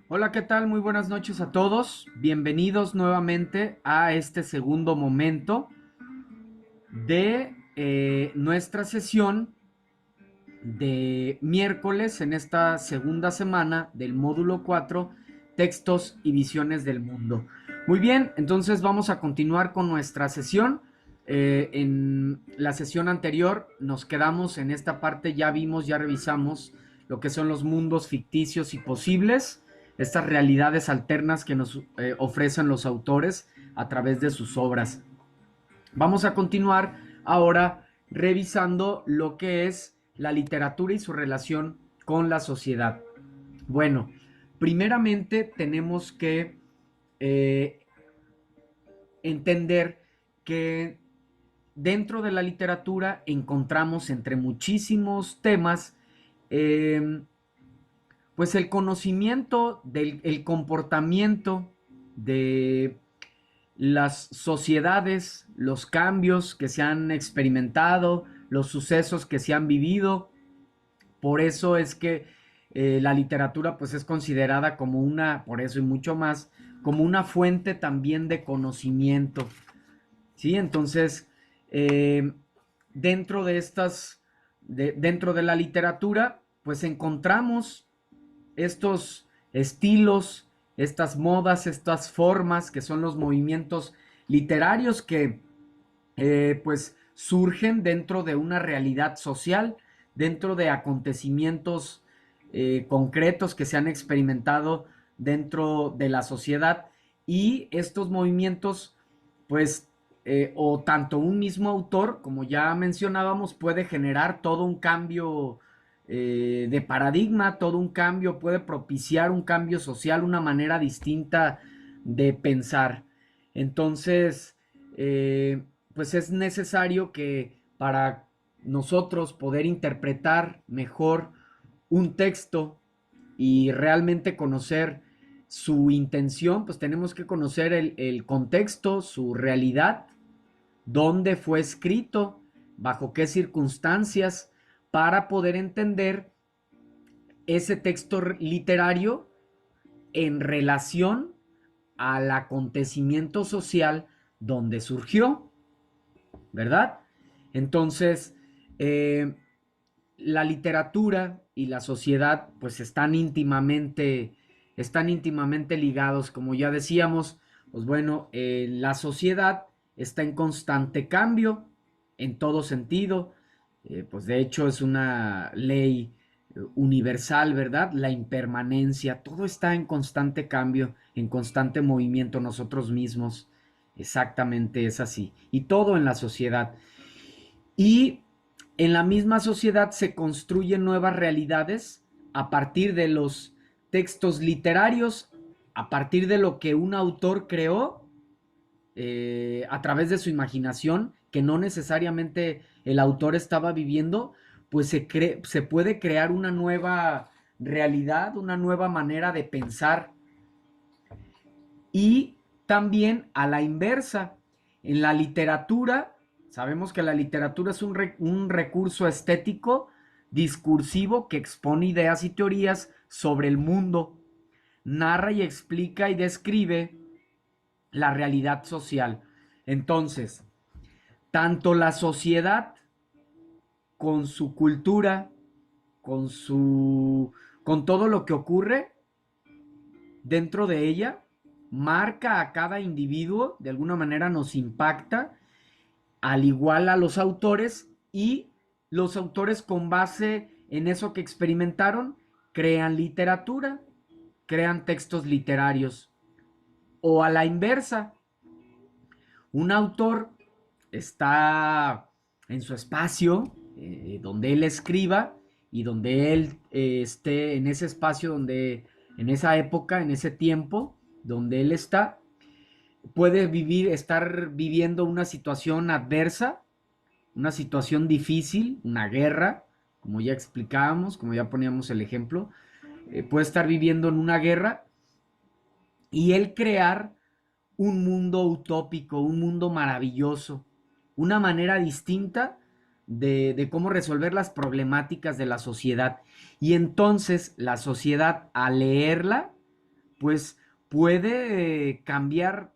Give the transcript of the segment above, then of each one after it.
Hola, ¿qué tal? Muy buenas noches a todos. Bienvenidos nuevamente a este segundo momento de nuestra sesión de miércoles en esta segunda semana del módulo 4, textos y visiones del mundo. Muy bien, entonces vamos a continuar con nuestra sesión. En la sesión anterior nos quedamos en esta parte, ya vimos, ya revisamos lo que son los mundos ficticios y posibles, estas realidades alternas que nos ofrecen los autores a través de sus obras. Vamos a continuar ahora revisando lo que es la literatura y su relación con la sociedad. Bueno, primeramente tenemos que eh, entender que dentro de la literatura encontramos entre muchísimos temas eh, pues el conocimiento del el comportamiento de las sociedades, los cambios que se han experimentado, los sucesos que se han vivido. Por eso es que la literatura pues es considerada como una, por eso y mucho más, como una fuente también de conocimiento. ¿Sí? Entonces, eh, dentro de dentro de la literatura, pues encontramos estos estilos, estas modas, estas formas que son los movimientos literarios que pues surgen dentro de una realidad social, dentro de acontecimientos concretos que se han experimentado dentro de la sociedad y estos movimientos pues o tanto un mismo autor como ya mencionábamos puede generar todo un cambio de paradigma, todo un cambio, puede propiciar un cambio social, una manera distinta de pensar. Entonces, pues es necesario que para nosotros poder interpretar mejor un texto y realmente conocer su intención, pues tenemos que conocer el contexto, su realidad, dónde fue escrito, bajo qué circunstancias, para poder entender ese texto literario en relación al acontecimiento social donde surgió, ¿verdad? Entonces, eh, la literatura y la sociedad pues están íntimamente ligados, como ya decíamos, pues bueno, la sociedad está en constante cambio en todo sentido, pues de hecho es una ley universal, ¿verdad? La impermanencia, todo está en constante cambio, en constante movimiento, nosotros mismos, exactamente es así, y todo en la sociedad. Y en la misma sociedad se construyen nuevas realidades a partir de los textos literarios, a partir de lo que un autor creó a través de su imaginación, que no necesariamente el autor estaba viviendo, pues se puede crear una nueva realidad, una nueva manera de pensar. Y también a la inversa, en la literatura, sabemos que la literatura es un recurso estético, discursivo, que expone ideas y teorías sobre el mundo, narra y explica y describe la realidad social. Entonces, tanto la sociedad con su cultura, con su con todo lo que ocurre dentro de ella, marca a cada individuo, de alguna manera nos impacta, al igual a los autores, y los autores con base en eso que experimentaron, crean literatura, crean textos literarios. O a la inversa, un autor está en su espacio, donde él escriba y donde él esté en ese espacio, donde en esa época, en ese tiempo, donde él está, puede estar viviendo una situación adversa, una situación difícil, una guerra, como ya explicábamos, como ya poníamos el ejemplo, puede estar viviendo en una guerra y él crear un mundo utópico, un mundo maravilloso, una manera distinta de cómo resolver las problemáticas de la sociedad. Y entonces la sociedad, al leerla, pues puede cambiar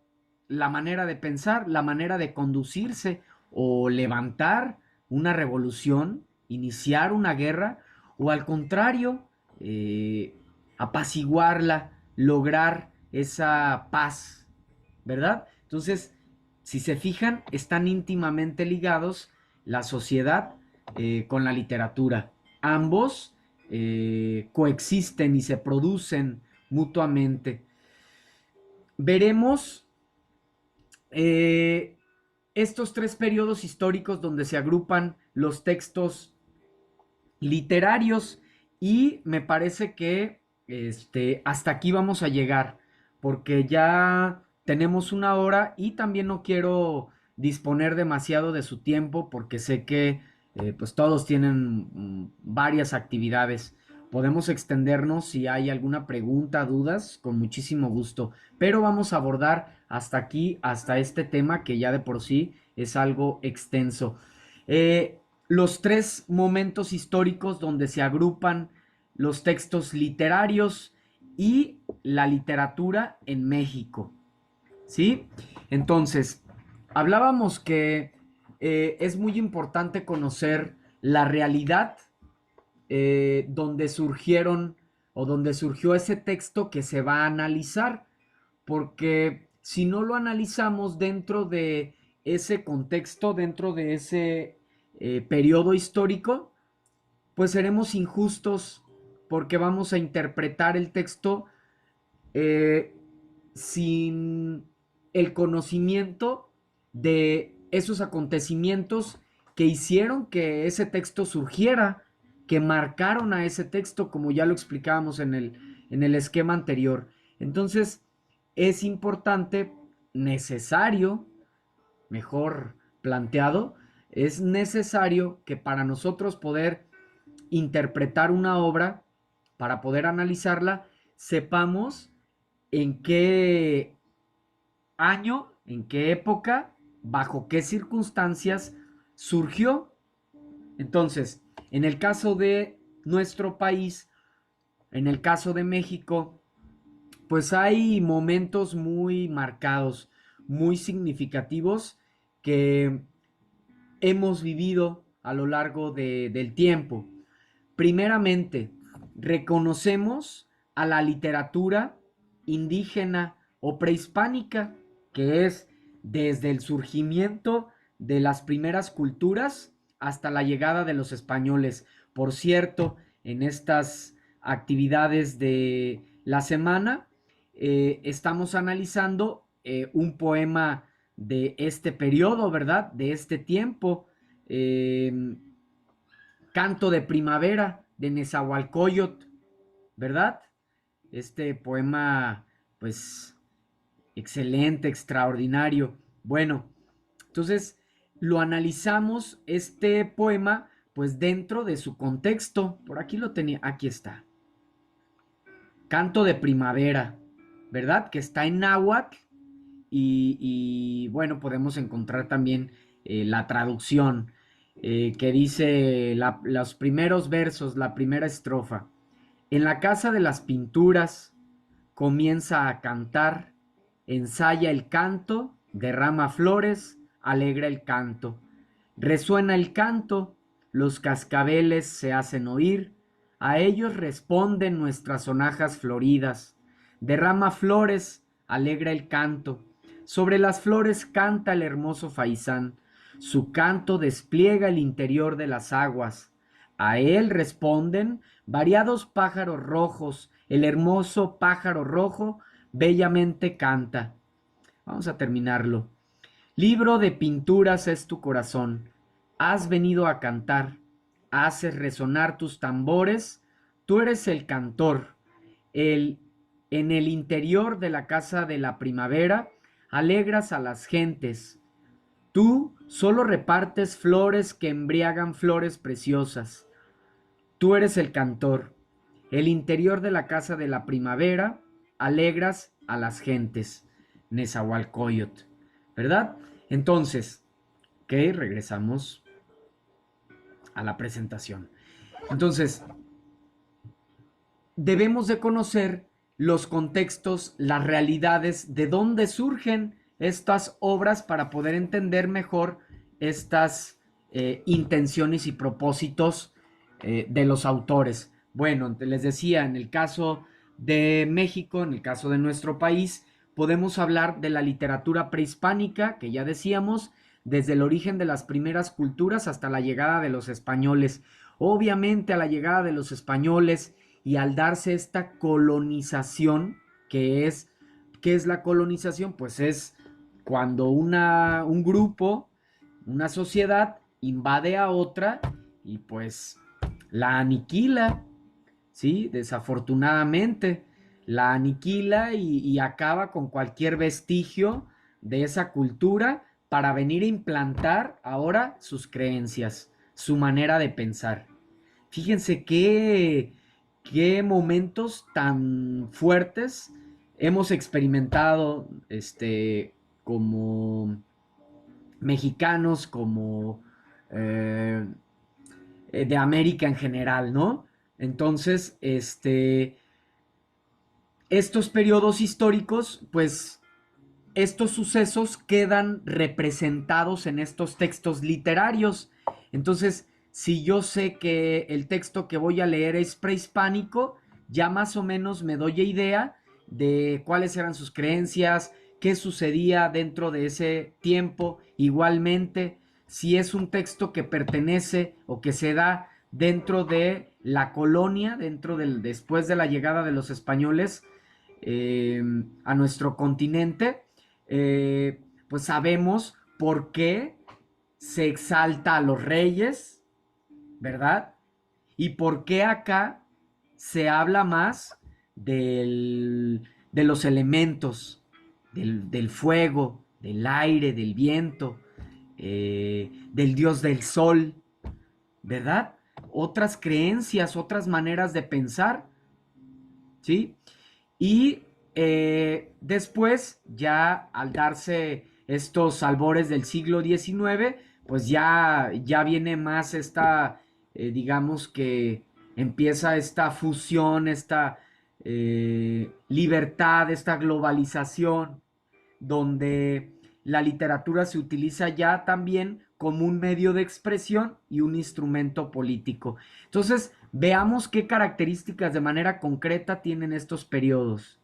la manera de pensar, la manera de conducirse o levantar una revolución, iniciar una guerra o al contrario, eh, apaciguarla, lograr esa paz, ¿verdad? Entonces, si se fijan, están íntimamente ligados la sociedad con la literatura. Ambos coexisten y se producen mutuamente. Veremos eh, estos tres periodos históricos donde se agrupan los textos literarios y me parece que hasta aquí vamos a llegar porque ya tenemos una hora y también no quiero disponer demasiado de su tiempo porque sé que pues todos tienen varias actividades. Podemos extendernos si hay alguna pregunta, dudas, con muchísimo gusto, pero vamos a abordar hasta aquí, hasta este tema que ya de por sí es algo extenso. Los tres momentos históricos donde se agrupan los textos literarios y la literatura en México. ¿Sí? Entonces, hablábamos que es muy importante conocer la realidad donde surgieron o donde surgió ese texto que se va a analizar, porque si no lo analizamos dentro de ese contexto, dentro de ese periodo histórico, pues seremos injustos porque vamos a interpretar el texto eh, sin el conocimiento de esos acontecimientos que hicieron que ese texto surgiera, que marcaron a ese texto, como ya lo explicábamos en el esquema anterior. Entonces, es importante, necesario, mejor planteado, es necesario que para nosotros poder interpretar una obra, para poder analizarla, sepamos en qué año, en qué época, bajo qué circunstancias surgió. Entonces, en el caso de nuestro país, en el caso de México, pues hay momentos muy marcados, muy significativos que hemos vivido a lo largo del tiempo. Primeramente, reconocemos a la literatura indígena o prehispánica, que es desde el surgimiento de las primeras culturas hasta la llegada de los españoles. Por cierto, en estas actividades de la semana estamos analizando un poema de este periodo, ¿verdad? De este tiempo. Eh, Canto de Primavera de Nezahualcóyotl, ¿verdad? Este poema, pues, excelente, extraordinario. Bueno, entonces lo analizamos este poema, pues dentro de su contexto. Por aquí lo tenía, aquí está. Canto de Primavera, ¿verdad? Que está en náhuatl bueno, podemos encontrar también la traducción que dice los primeros versos, la primera estrofa. En la casa de las pinturas comienza a cantar, ensaya el canto, derrama flores, alegra el canto. Resuena el canto, los cascabeles se hacen oír, a ellos responden nuestras sonajas floridas. Derrama flores, alegra el canto. Sobre las flores canta el hermoso faisán. Su canto despliega el interior de las aguas. A él responden variados pájaros rojos. El hermoso pájaro rojo bellamente canta. Vamos a terminarlo. Libro de pinturas es tu corazón. Has venido a cantar. Haces resonar tus tambores. Tú eres el cantor. El, en el interior de la casa de la primavera alegras a las gentes. Tú solo repartes flores que embriagan flores preciosas. Tú eres el cantor. El interior de la casa de la primavera alegras a las gentes. Nezahualcóyotl. ¿Verdad? Entonces, ok, regresamos a la presentación. Entonces, debemos de conocer los contextos, las realidades, de dónde surgen estas obras para poder entender mejor estas intenciones y propósitos de los autores. Bueno, les decía, en el caso de México, en el caso de nuestro país, podemos hablar de la literatura prehispánica, que ya decíamos, desde el origen de las primeras culturas hasta la llegada de los españoles. Obviamente a la llegada de los españoles y al darse esta colonización, que es, ¿qué es la colonización? Pues es cuando un grupo, una sociedad invade a otra y pues la aniquila, ¿sí? Desafortunadamente, la aniquila y acaba con cualquier vestigio de esa cultura para venir a implantar ahora sus creencias, su manera de pensar. Fíjense qué momentos tan fuertes hemos experimentado como mexicanos, como eh, de América en general, ¿no? Entonces, estos periodos históricos, pues estos sucesos quedan representados en estos textos literarios. Entonces, si yo sé que el texto que voy a leer es prehispánico, ya más o menos me doy idea de cuáles eran sus creencias, qué sucedía dentro de ese tiempo. Igualmente, si es un texto que pertenece o que se da dentro de la colonia, dentro del después de la llegada de los españoles a nuestro continente, pues sabemos por qué se exalta a los reyes, ¿verdad? Y por qué acá se habla más de los elementos, del fuego, del aire, del viento, del dios del sol, ¿verdad? Otras creencias, otras maneras de pensar, ¿sí? Y después, ya al darse estos albores del siglo XIX, pues ya viene más esta, digamos que empieza esta fusión, esta libertad, esta globalización, donde la literatura se utiliza ya también como un medio de expresión y un instrumento político. Entonces, veamos qué características de manera concreta tienen estos periodos.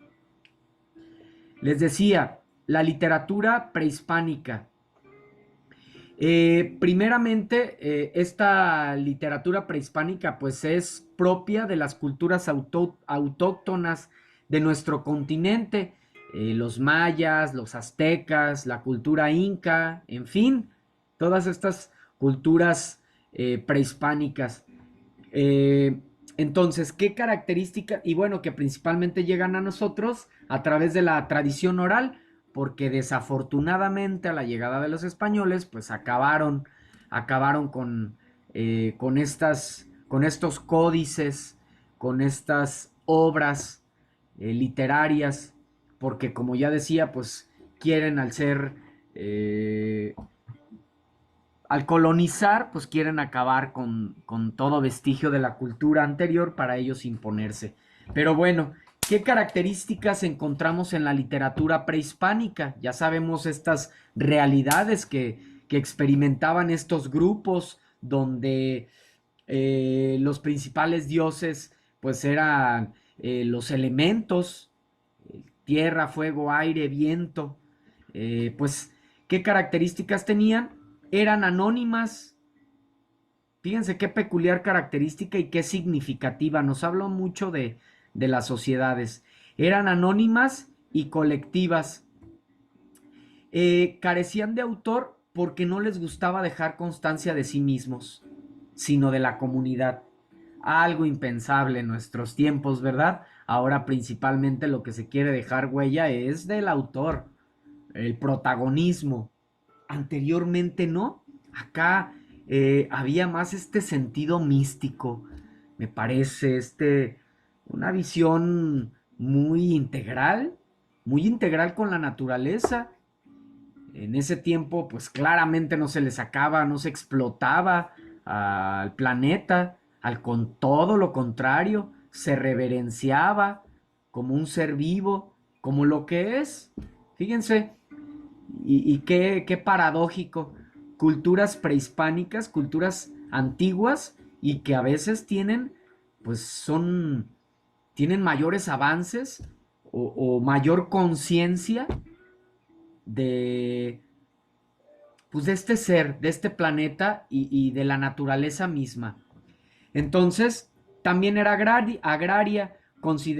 Les decía, la literatura prehispánica. Primeramente, esta literatura prehispánica pues es propia de las culturas autóctonas de nuestro continente, los mayas, los aztecas, la cultura inca, en fin, todas estas culturas prehispánicas. Eh, entonces, ¿qué características? Y bueno, que principalmente llegan a nosotros a través de la tradición oral, porque desafortunadamente a la llegada de los españoles, pues acabaron con estos códices, con estas obras literarias, porque como ya decía, pues quieren eh, al colonizar, pues quieren acabar con todo vestigio de la cultura anterior para ellos imponerse. Pero bueno, ¿qué características encontramos en la literatura prehispánica? Ya sabemos estas realidades que experimentaban estos grupos donde los principales dioses pues eran los elementos, tierra, fuego, aire, viento, pues ¿qué características tenían? Eran anónimas. Fíjense qué peculiar característica y qué significativa. Nos habló mucho de las sociedades. Eran anónimas y colectivas. Carecían de autor porque no les gustaba dejar constancia de sí mismos, sino de la comunidad. Algo impensable en nuestros tiempos, ¿verdad? Ahora principalmente lo que se quiere dejar huella es del autor, el protagonismo. Anteriormente no. Acá había más este sentido místico, me parece, una visión muy integral con la naturaleza. En ese tiempo, pues claramente no se le sacaba, no se explotaba al planeta, con todo lo contrario, se reverenciaba como un ser vivo, como lo que es. Fíjense, y qué paradójico. Culturas prehispánicas, culturas antiguas y que a veces tienen, pues tienen mayores avances o mayor conciencia de, pues de este ser, de este planeta y de la naturaleza misma. Entonces, también era agraria,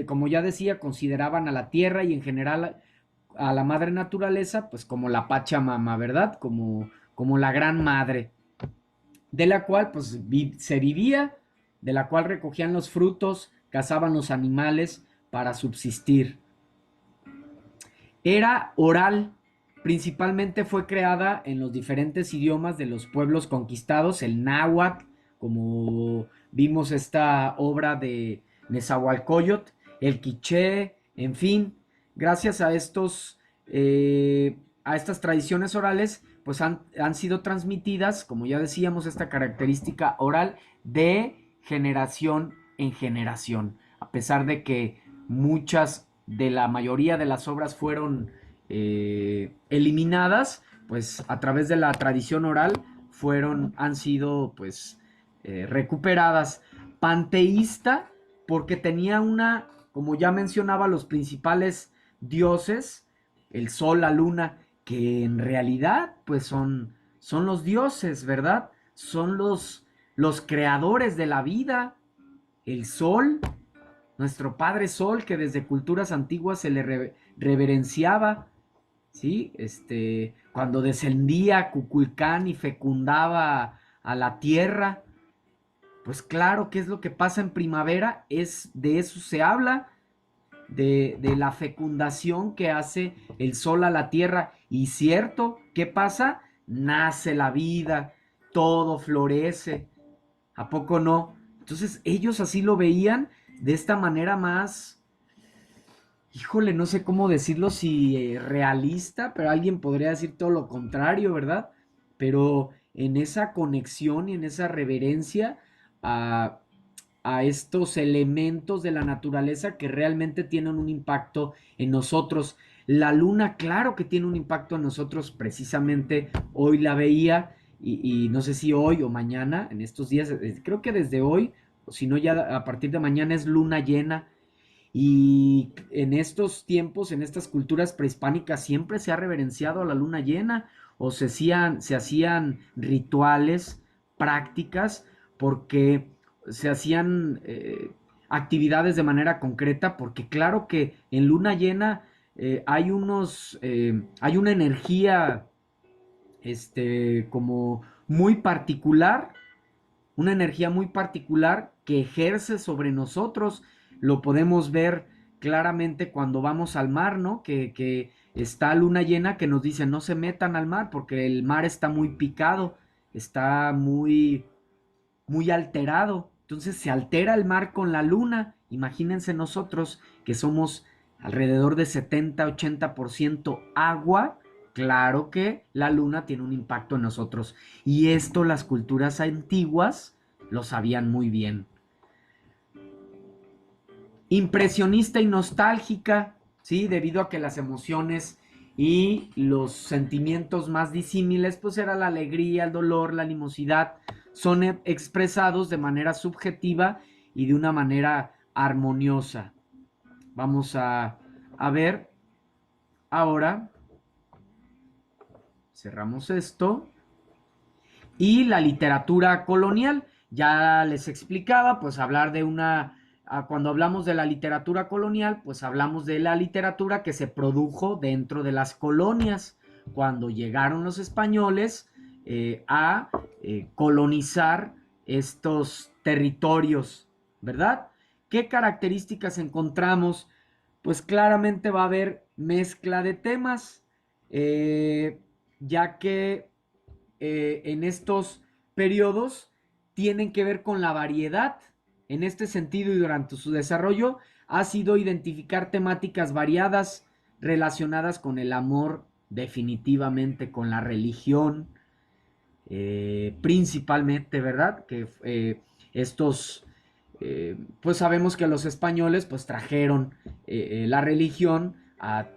como ya decía, consideraban a la tierra y en general a la madre naturaleza, pues como la Pachamama, ¿verdad? Como la gran madre, de la cual pues se vivía, de la cual recogían los frutos, cazaban los animales para subsistir. Era oral, principalmente fue creada en los diferentes idiomas de los pueblos conquistados, el náhuatl, como vimos esta obra de Nezahualcóyotl, el quiché, en fin, gracias a estas tradiciones orales, pues han sido transmitidas, como ya decíamos, esta característica oral de generación en generación, a pesar de que muchas de la mayoría de las obras fueron eliminadas, pues a través de la tradición oral han sido pues recuperadas. Panteísta, porque tenía como ya mencionaba, los principales dioses, el sol, la luna, que en realidad pues son los dioses, ¿verdad? Son los creadores de la vida, el sol, nuestro Padre Sol, que desde culturas antiguas se le reverenciaba, ¿sí? Cuando descendía Cuculcán y fecundaba a la tierra, pues claro, ¿qué es lo que pasa en primavera? De eso se habla, de la fecundación que hace el sol a la tierra. Y cierto, ¿qué pasa? Nace la vida, todo florece. ¿A poco no? Entonces ellos así lo veían de esta manera más, híjole, no sé cómo decirlo, si realista, pero alguien podría decir todo lo contrario, ¿verdad? Pero en esa conexión y en esa reverencia a, a estos elementos de la naturaleza que realmente tienen un impacto en nosotros. La luna, claro que tiene un impacto en nosotros, precisamente hoy la veía y no sé si hoy o mañana, en estos días, creo que desde hoy, o si no ya a partir de mañana es luna llena y en estos tiempos, en estas culturas prehispánicas, siempre se ha reverenciado a la luna llena o se hacían rituales, prácticas, porque se hacían actividades de manera concreta, porque claro que en luna llena hay una energía como muy particular, una energía muy particular que ejerce sobre nosotros. Lo podemos ver claramente cuando vamos al mar, ¿no? Que está luna llena que nos dice no se metan al mar porque el mar está muy picado, está muy alterado. Entonces se altera el mar con la luna. Imagínense nosotros que somos alrededor de 70-80% agua. Claro que la luna tiene un impacto en nosotros. Y esto las culturas antiguas lo sabían muy bien. Impresionista y nostálgica, ¿sí? Debido a que las emociones y los sentimientos más disímiles, pues era la alegría, el dolor, la animosidad, son expresados de manera subjetiva y de una manera armoniosa. Vamos a ver ahora, cerramos esto, y la literatura colonial. Ya les explicaba, pues hablar de cuando hablamos de la literatura colonial, pues hablamos de la literatura que se produjo dentro de las colonias, cuando llegaron los españoles a colonizar estos territorios, ¿verdad? ¿Qué características encontramos? Pues claramente va a haber mezcla de temas, ya que en estos periodos tienen que ver con la variedad. En este sentido y durante su desarrollo ha sido identificar temáticas variadas relacionadas con el amor, definitivamente con la religión, principalmente, ¿verdad? Que estos, pues sabemos que los españoles pues trajeron la religión a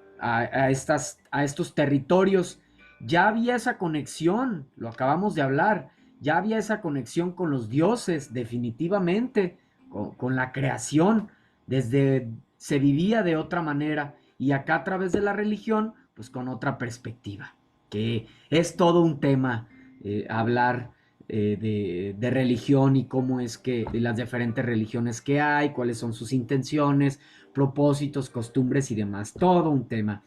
estos territorios. Ya había esa conexión, lo acabamos de hablar, ya había esa conexión con los dioses, definitivamente, con la creación, desde se vivía de otra manera y acá a través de la religión, pues con otra perspectiva, que es todo un tema hablar de religión y cómo es que de las diferentes religiones que hay, cuáles son sus intenciones, propósitos, costumbres y demás, todo un tema.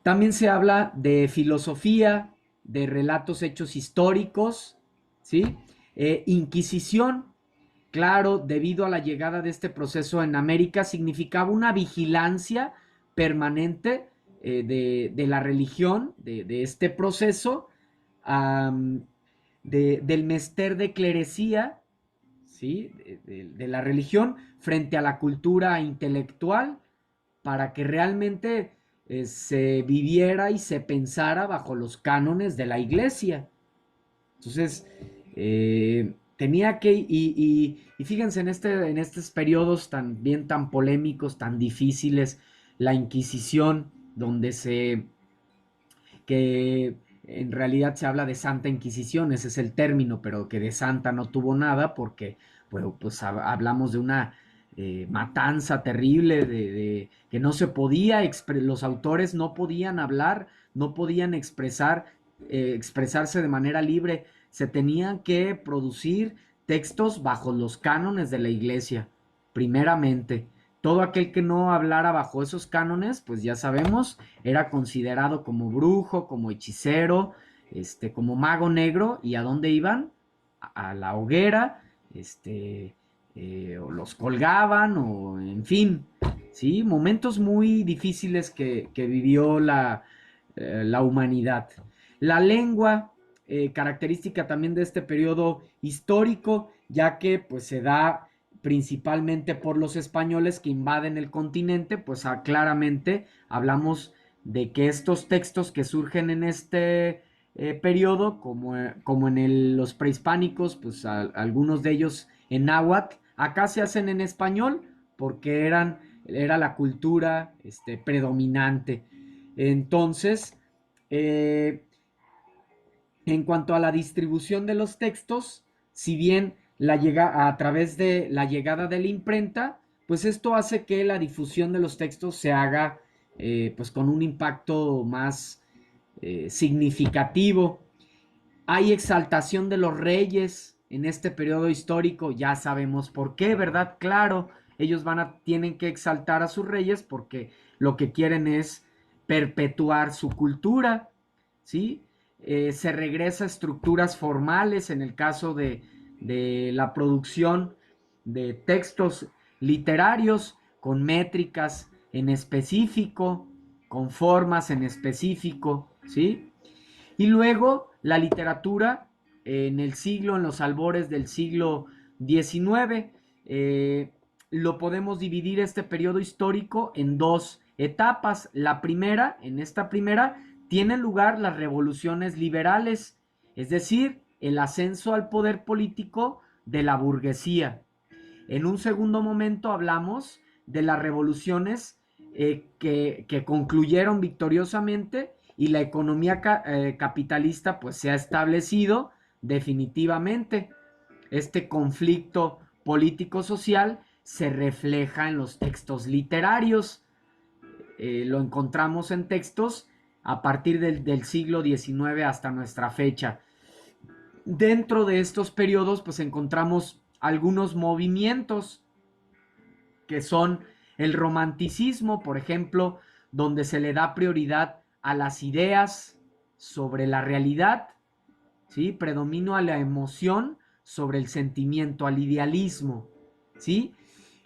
También se habla de filosofía, de relatos hechos históricos, ¿sí? Inquisición, claro, debido a la llegada de este proceso en América, significaba una vigilancia permanente de la religión, de este proceso, um, del mester de clerecía, ¿sí? De la religión frente a la cultura intelectual, para que realmente se viviera y se pensara bajo los cánones de la iglesia. Entonces, tenía que, y fíjense en estos periodos también tan polémicos, tan difíciles, la Inquisición, donde que en realidad se habla de Santa Inquisición, ese es el término, pero que de santa no tuvo nada porque bueno, pues hablamos de una matanza terrible, que no se podía, los autores no podían hablar, no podían expresarse de manera libre, se tenían que producir textos bajo los cánones de la iglesia, primeramente. Todo aquel que no hablara bajo esos cánones, pues ya sabemos, era considerado como brujo, como hechicero, como mago negro. ¿Y a dónde iban? A la hoguera, o los colgaban, o en fin, ¿sí? Momentos muy difíciles que vivió la humanidad. La lengua, característica también de este periodo histórico, ya que pues se da principalmente por los españoles que invaden el continente, pues claramente hablamos de que estos textos que surgen en este periodo, como en los prehispánicos, pues algunos de ellos en náhuatl, acá se hacen en español porque era la cultura predominante. Entonces, eh, en cuanto a la distribución de los textos, si bien a través de la llegada de la imprenta, pues esto hace que la difusión de los textos se haga pues con un impacto más significativo. Hay exaltación de los reyes en este periodo histórico, ya sabemos por qué, ¿verdad? Claro, ellos tienen que exaltar a sus reyes porque lo que quieren es perpetuar su cultura, ¿sí? Se regresa a estructuras formales en el caso de la producción de textos literarios con métricas en específico, con formas en específico, ¿sí? Y luego la literatura en los albores del siglo XIX, lo podemos dividir este periodo histórico en dos etapas. En esta primera, tienen lugar las revoluciones liberales, es decir, el ascenso al poder político de la burguesía. En un segundo momento hablamos de las revoluciones que concluyeron victoriosamente y la economía capitalista pues se ha establecido definitivamente. Este conflicto político-social se refleja en los textos literarios. Lo encontramos en textos a partir del siglo XIX hasta nuestra fecha. Dentro de estos periodos pues encontramos algunos movimientos que son el romanticismo, por ejemplo, donde se le da prioridad a las ideas sobre la realidad, ¿sí? Predomino a la emoción sobre el sentimiento, al idealismo, ¿sí?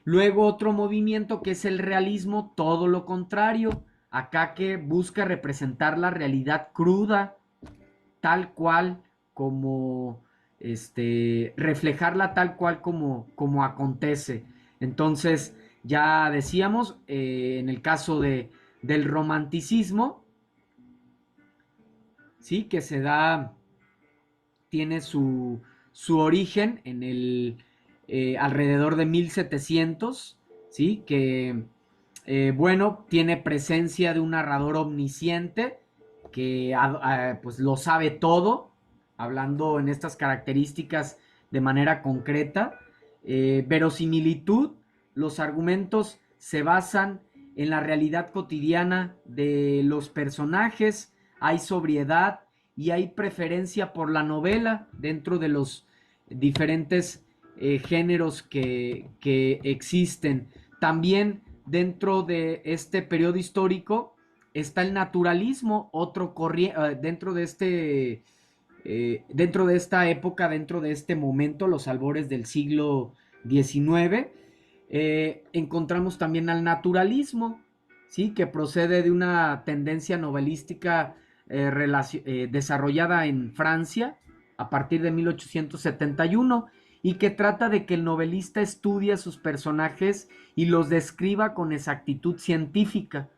Luego otro movimiento que es el realismo, todo lo contrario, acá que busca representar la realidad cruda, tal cual como, reflejarla tal cual como acontece. Entonces, ya decíamos, en el caso del romanticismo, ¿sí? Que tiene su origen alrededor de 1700, ¿sí? Que bueno, tiene presencia de un narrador omnisciente que pues lo sabe todo, hablando en estas características de manera concreta. Verosimilitud, los argumentos se basan en la realidad cotidiana de los personajes, hay sobriedad y hay preferencia por la novela dentro de los diferentes géneros que existen. También dentro de este periodo histórico está el naturalismo, otro dentro de dentro de esta época, dentro de este momento, los albores del siglo XIX, encontramos también al naturalismo, ¿sí? Que procede de una tendencia novelística desarrollada en Francia a partir de 1871 y que trata de que el novelista estudie a sus personajes y los describa con exactitud científica,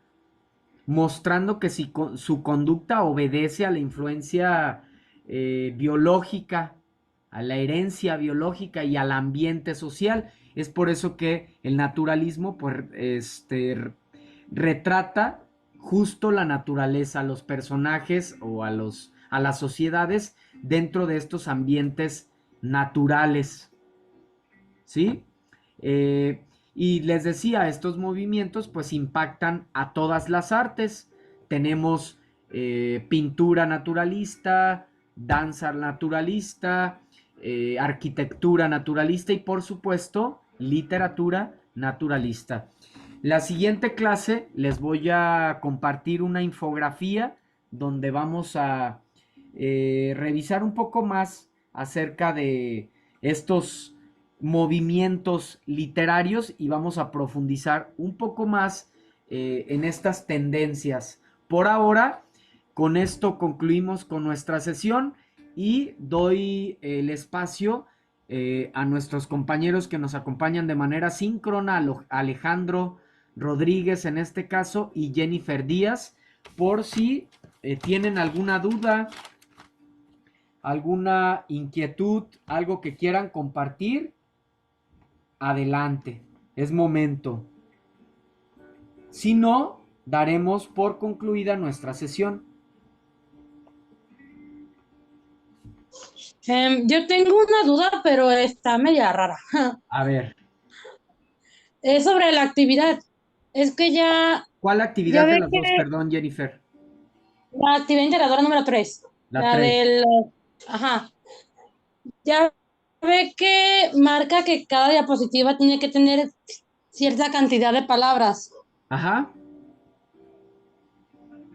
mostrando que si su conducta obedece a la influencia biológica, a la herencia biológica y al ambiente social. Es por eso que el naturalismo pues, retrata justo la naturaleza, a los personajes o a las sociedades dentro de estos ambientes naturales. ¿Sí? Y les decía, estos movimientos pues impactan a todas las artes. Tenemos pintura naturalista, danza naturalista, arquitectura naturalista y por supuesto literatura naturalista. La siguiente clase les voy a compartir una infografía donde vamos a revisar un poco más acerca de estos movimientos literarios y vamos a profundizar un poco más en estas tendencias. Por ahora, con esto concluimos con nuestra sesión y doy el espacio a nuestros compañeros que nos acompañan de manera síncrona, Alejandro Rodríguez en este caso y Jennifer Díaz, por si tienen alguna duda, alguna inquietud, algo que quieran compartir, adelante, es momento. Si no, daremos por concluida nuestra sesión. Yo tengo una duda, pero está media rara. A ver, Es sobre la actividad. Es que ¿cuál ya actividad de ve las que dos, perdón, Jennifer? la actividad integradora número 3, La la 3. del, ajá, ya ve que marca que cada diapositiva tiene que tener cierta cantidad de palabras. Ajá.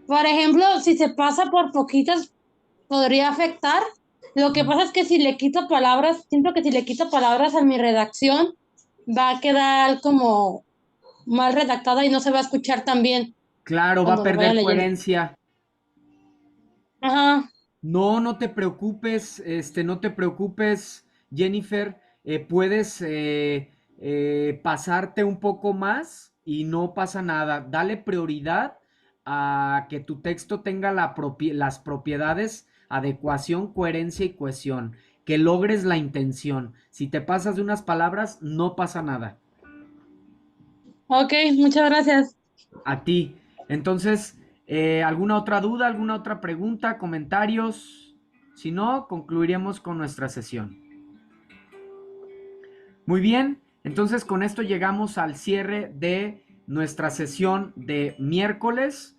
Por ejemplo, si se pasa por poquitas, podría afectar. Lo que pasa es que si le quito palabras, siento que si le quito palabras a mi redacción, va a quedar como mal redactada y no se va a escuchar tan bien Claro, va a cuando lo vayan perder leyendo. coherencia. Ajá, No, no te preocupes, no te preocupes, Jennifer. Puedes pasarte un poco más y no pasa nada. Dale prioridad a que tu texto tenga las propiedades adecuación, coherencia y cohesión. Que logres la intención. Si te pasas de unas palabras, no pasa nada. ok, muchas gracias. A ti. Entonces, ¿alguna otra duda, alguna otra pregunta, comentarios? Si no, concluiremos con nuestra sesión. Muy bien, entonces con esto llegamos al cierre de nuestra sesión de miércoles,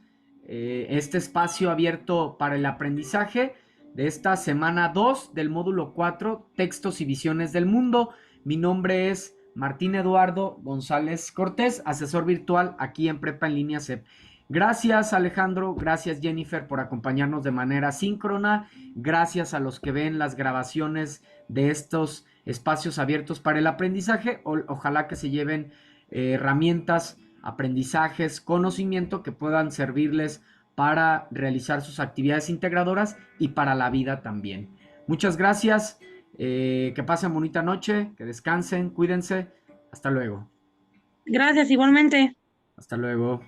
este espacio abierto para el aprendizaje de esta semana 2 del módulo 4, Textos y Visiones del Mundo. Mi nombre es Martín Eduardo González Cortés, asesor virtual aquí en Prepa en Línea CEP. Gracias Alejandro, gracias Jennifer por acompañarnos de manera síncrona, gracias a los que ven las grabaciones de estos espacios abiertos para el aprendizaje. Ojalá que se lleven herramientas, aprendizajes, conocimiento que puedan servirles para realizar sus actividades integradoras y para la vida también. Muchas gracias, que pasen bonita noche, que descansen, cuídense. Hasta luego. Gracias, igualmente. Hasta luego.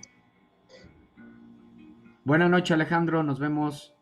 Buenas noches, Alejandro. Nos vemos.